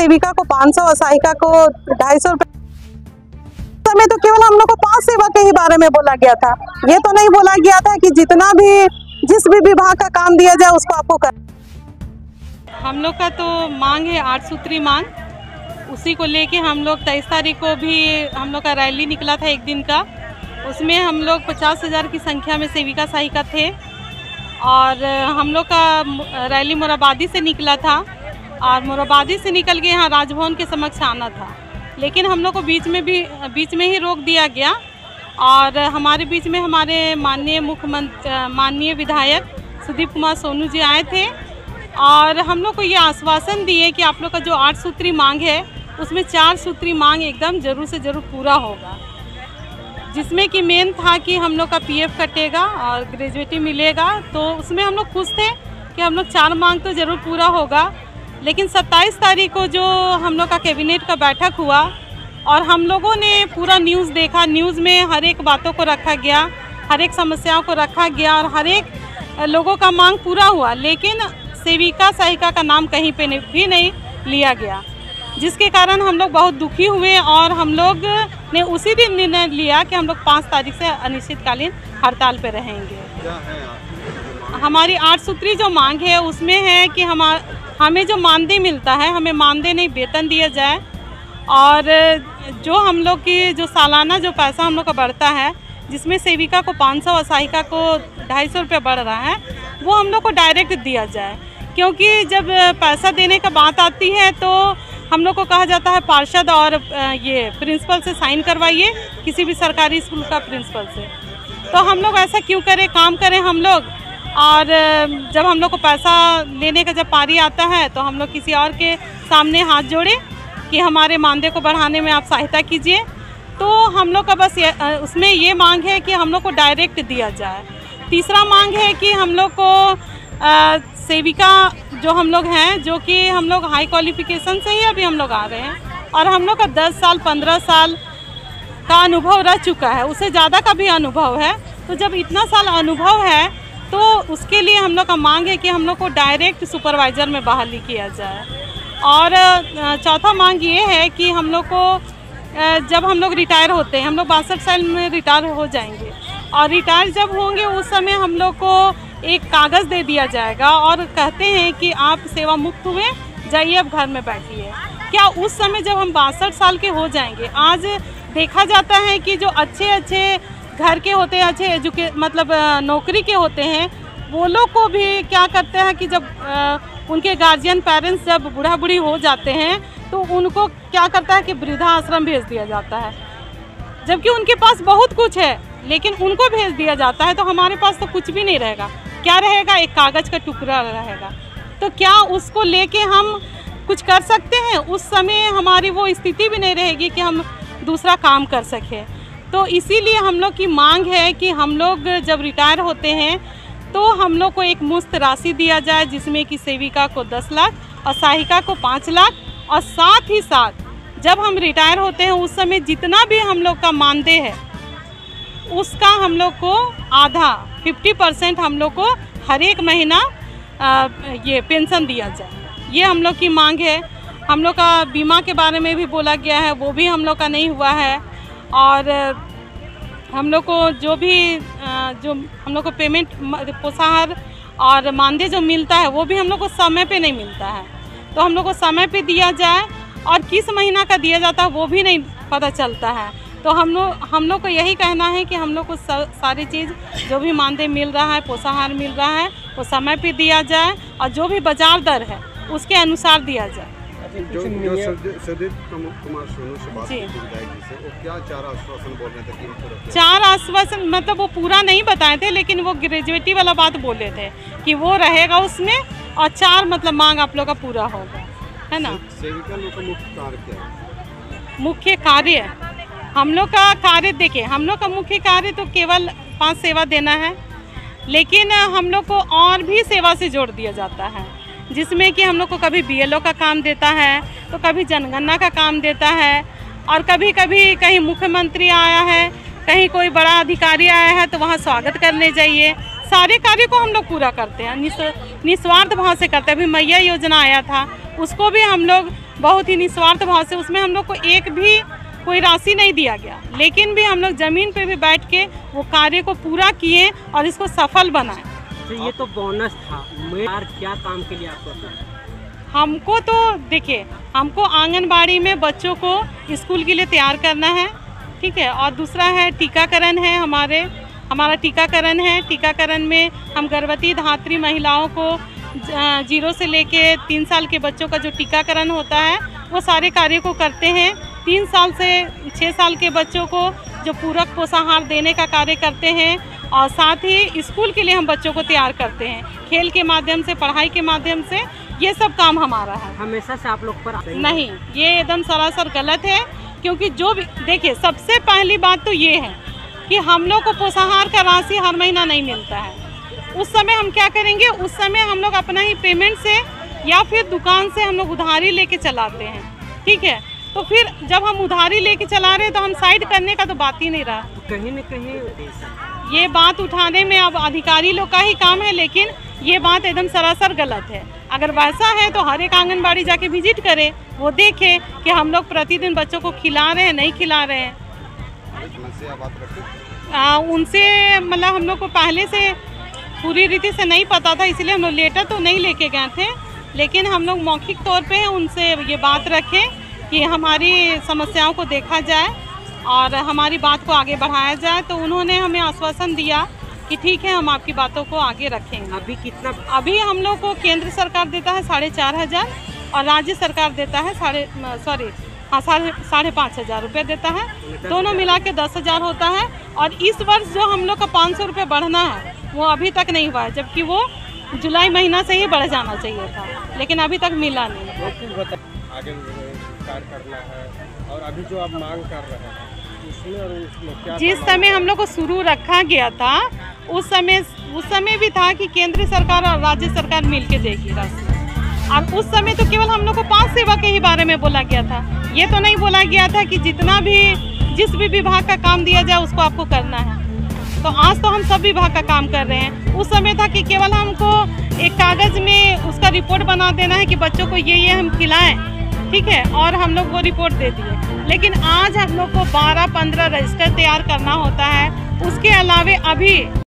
सेविका को 500 और सहायिका को 250 रुपये में तो केवल हम लोग को 5 सेवा के ही बारे में बोला गया था। ये तो नहीं बोला गया था कि जितना भी जिस भी विभाग का काम दिया जाए उसको आपको कर। हम लोग का तो मांग है 8 सूत्री मांग, उसी को लेके हम लोग 23 तारीख को भी हम लोग का रैली निकला था एक दिन का। उसमें हम लोग 50,000 की संख्या में सेविका सहायिका थे और हम लोग का रैली मोराबादी से निकला था और मोराबादी से निकल के यहाँ राजभवन के समक्ष आना था, लेकिन हम लोग को बीच में ही रोक दिया गया। और हमारे बीच में हमारे माननीय विधायक सुदीप कुमार सोनू जी आए थे और हम लोग को ये आश्वासन दिए कि आप लोग का जो 8 सूत्री मांग है उसमें 4 सूत्री मांग एकदम ज़रूर से ज़रूर पूरा होगा, जिसमें कि मेन था कि हम लोग का पीएफ कटेगा और ग्रेजुएटी मिलेगा। तो उसमें हम लोग खुश थे कि हम लोग 4 मांग तो ज़रूर पूरा होगा। लेकिन 27 तारीख को जो हम लोग का कैबिनेट का बैठक हुआ और हम लोगों ने पूरा न्यूज़ देखा, न्यूज़ में हर एक बातों को रखा गया, हर एक समस्याओं को रखा गया और हर एक लोगों का मांग पूरा हुआ, लेकिन सेविका सहायिका का नाम कहीं पे भी नहीं लिया गया, जिसके कारण हम लोग बहुत दुखी हुए और हम लोग ने उसी दिन निर्णय लिया कि हम लोग 5 तारीख से अनिश्चितकालीन हड़ताल पे रहेंगे। क्या है हमारी 8 सूत्री जो मांग है उसमें है कि हमें जो मानदेय मिलता है, हमें मानदेय नहीं वेतन दिया जाए और जो हम लोग की जो सालाना जो पैसा हम लोग का बढ़ता है, जिसमें सेविका को 500 और सहायिका को 250 रुपये बढ़ रहा है, वो हम लोग को डायरेक्ट दिया जाए। क्योंकि जब पैसा देने का बात आती है तो हम लोग को कहा जाता है पार्षद और ये प्रिंसिपल से साइन करवाइए, किसी भी सरकारी स्कूल का प्रिंसिपल से। तो हम लोग ऐसा क्यों करें, काम करें हम लोग, और जब हम लोग को पैसा लेने का जब पारी आता है तो हम लोग किसी और के सामने हाथ जोड़े कि हमारे मानदेय को बढ़ाने में आप सहायता कीजिए। तो हम लोग का बस उसमें ये मांग है कि हम लोग को डायरेक्ट दिया जाए। तीसरा मांग है कि हम लोग को सेविका जो हम लोग हैं, जो कि हम लोग हाई क्वालिफिकेशन से ही अभी हम लोग आ रहे हैं और हम लोग का 10 साल 15 साल का अनुभव रह चुका है, उससे ज़्यादा का भी अनुभव है। तो जब इतना साल अनुभव है तो उसके लिए हम लोग का मांग है कि हम लोग को डायरेक्ट सुपरवाइज़र में बहाली किया जाए। और चौथा मांग ये है कि हम लोग को जब हम लोग रिटायर होते हैं, हम लोग 62 साल में रिटायर हो जाएंगे और रिटायर जब होंगे उस समय हम लोग को एक कागज़ दे दिया जाएगा और कहते हैं कि आप सेवा मुक्त हुए, जाइए अब घर में बैठिए। क्या उस समय जब हम 62 साल के हो जाएंगे, आज देखा जाता है कि जो अच्छे घर के होते हैं, अच्छे मतलब नौकरी के होते हैं, वो लोग को भी क्या करते हैं कि जब उनके गार्जियन पेरेंट्स जब बूढ़ा बूढ़ी हो जाते हैं तो उनको क्या करता है कि वृद्धाश्रम भेज दिया जाता है, जबकि उनके पास बहुत कुछ है लेकिन उनको भेज दिया जाता है। तो हमारे पास तो कुछ भी नहीं रहेगा, क्या रहेगा, एक कागज़ का टुकड़ा रहेगा। तो क्या उसको लेके हम कुछ कर सकते हैं? उस समय हमारी वो स्थिति भी नहीं रहेगी कि हम दूसरा काम कर सकें। तो इसीलिए हम लोग की मांग है कि हम लोग जब रिटायर होते हैं तो हम लोग को एक मुफ्त राशि दिया जाए, जिसमें कि सेविका को 10 लाख और सहायिका को 5 लाख, और साथ ही साथ जब हम रिटायर होते हैं उस समय जितना भी हम लोग का मानदेय है उसका हम लोग को आधा 50% हम लोग को हर एक महीना ये पेंशन दिया जाए। ये हम लोग की मांग है। हम लोग का बीमा के बारे में भी बोला गया है, वो भी हम लोग का नहीं हुआ है। और हम लोग को जो हम लोग को पेमेंट पोषाहार और मानदेय जो मिलता है वो भी हम लोग को समय पे नहीं मिलता है। तो हम लोग को समय पे दिया जाए, और किस महीना का दिया जाता है वो भी नहीं पता चलता है। तो हम लोग को यही कहना है कि हम लोग को सारी चीज़ जो भी मानदेय मिल रहा है, पोषाहार मिल रहा है, वो समय पे दिया जाए और जो भी बाजार दर है उसके अनुसार दिया जाए। जो सुदीप कुमार सोनू से बात की विधायक से, वो क्या 4 आश्वासन बोल रहे थे कि 4 आश्वासन मतलब वो पूरा नहीं बताए थे, लेकिन वो ग्रेजुएटी वाला बात बोले थे कि वो रहेगा उसमें, और 4 मतलब मांग आप लोग का पूरा होगा, है ना। सेविका लोग का मुख्य कार्य क्या है? मुख्य कार्य हम लोग का कार्य देखिए, हम लोग का मुख्य कार्य तो केवल 5 सेवा देना है, लेकिन हम लोग को और भी सेवा से जोड़ दिया जाता है, जिसमें कि हम लोग को कभी BLO का काम देता है, तो कभी जनगणना का काम देता है, और कभी कभी कहीं मुख्यमंत्री आया है, कहीं कोई बड़ा अधिकारी आया है तो वहाँ स्वागत करने जाइए। सारे कार्य को हम लोग पूरा करते हैं, निस्वार्थ भाव से करते हैं। अभी मैया योजना आया था, उसको भी हम लोग बहुत ही निस्वार्थ भाव से, उसमें हम लोग को एक भी कोई राशि नहीं दिया गया, लेकिन भी हम लोग ज़मीन पे भी बैठ के वो कार्य को पूरा किए और इसको सफल बनाए। तो ये तो बोनस था, यार क्या काम के लिए आपको? हमको तो देखिए, हमको आंगनबाड़ी में बच्चों को स्कूल के लिए तैयार करना है, ठीक है, और दूसरा है टीकाकरण है, हमारा टीकाकरण है। टीकाकरण में हम गर्भवती धात्री महिलाओं को 0 से लेके 3 साल के बच्चों का जो टीकाकरण होता है वो सारे कार्य को करते हैं। 3 साल से 6 साल के बच्चों को जो पूरक पोषाहार देने का कार्य करते हैं, और साथ ही स्कूल के लिए हम बच्चों को तैयार करते हैं, खेल के माध्यम से, पढ़ाई के माध्यम से, ये सब काम हमारा है। हमेशा से आप लोग पर नहीं, ये एकदम सरासर गलत है, क्योंकि जो भी देखिए, सबसे पहली बात तो ये है कि हम लोग को पोषाहार का राशि हर महीना नहीं मिलता है। उस समय हम क्या करेंगे, उस समय हम लोग अपना ही पेमेंट से या फिर दुकान से हम लोग उधारी लेके चलाते हैं, ठीक है। तो फिर जब हम उधारी लेके चला रहे हैं तो हम साइड करने का तो बात ही नहीं रहा। कहीं न कहीं ये बात उठाने में अब अधिकारी लोग का ही काम है, लेकिन ये बात एकदम सरासर गलत है। अगर वैसा है तो हर एक आंगनबाड़ी जाके विजिट करे, वो देखे कि हम लोग प्रतिदिन बच्चों को खिला रहे हैं, नहीं खिला रहे हैं। उनसे मतलब हम लोग को पहले से पूरी रीति से नहीं पता था, इसलिए हम लोग लेटर तो नहीं लेके गए थे, लेकिन हम लोग मौखिक तौर पे उनसे ये बात रखें कि हमारी समस्याओं को देखा जाए और हमारी बात को आगे बढ़ाया जाए। तो उन्होंने हमें आश्वासन दिया कि ठीक है, हम आपकी बातों को आगे रखेंगे। अभी कितना? अभी हम लोग को केंद्र सरकार देता है 4,500 और राज्य सरकार देता है 5,500 रुपये देता है, दोनों मिला के 10,000 होता है। और इस वर्ष जो हम लोग का 500 रुपये बढ़ना है वो अभी तक नहीं हुआ है, जबकि वो जुलाई महीना से ही बढ़ जाना चाहिए था, लेकिन अभी तक मिला नहीं। आगे कार्य करना है, और अभी जो आप मांग कर रहे हैं उसमें और उसमें क्या? जिस समय हम लोग को शुरू रखा गया था उस समय भी था कि केंद्र सरकार और राज्य सरकार मिलके देगी राशि, और उस समय तो केवल हम लोग को 5 सेवा के ही बारे में बोला गया था। ये तो नहीं बोला गया था कि जिस भी विभाग का काम दिया जाए उसको आपको करना है। तो आज तो हम सब विभाग का काम कर रहे हैं। उस समय था कि केवल हमको एक कागज़ में उसका रिपोर्ट बना देना है कि बच्चों को ये हम खिलाएं, ठीक है, और हम लोग वो रिपोर्ट दे दिए। लेकिन आज हम लोग को 12-15 रजिस्टर तैयार करना होता है। उसके अलावे अभी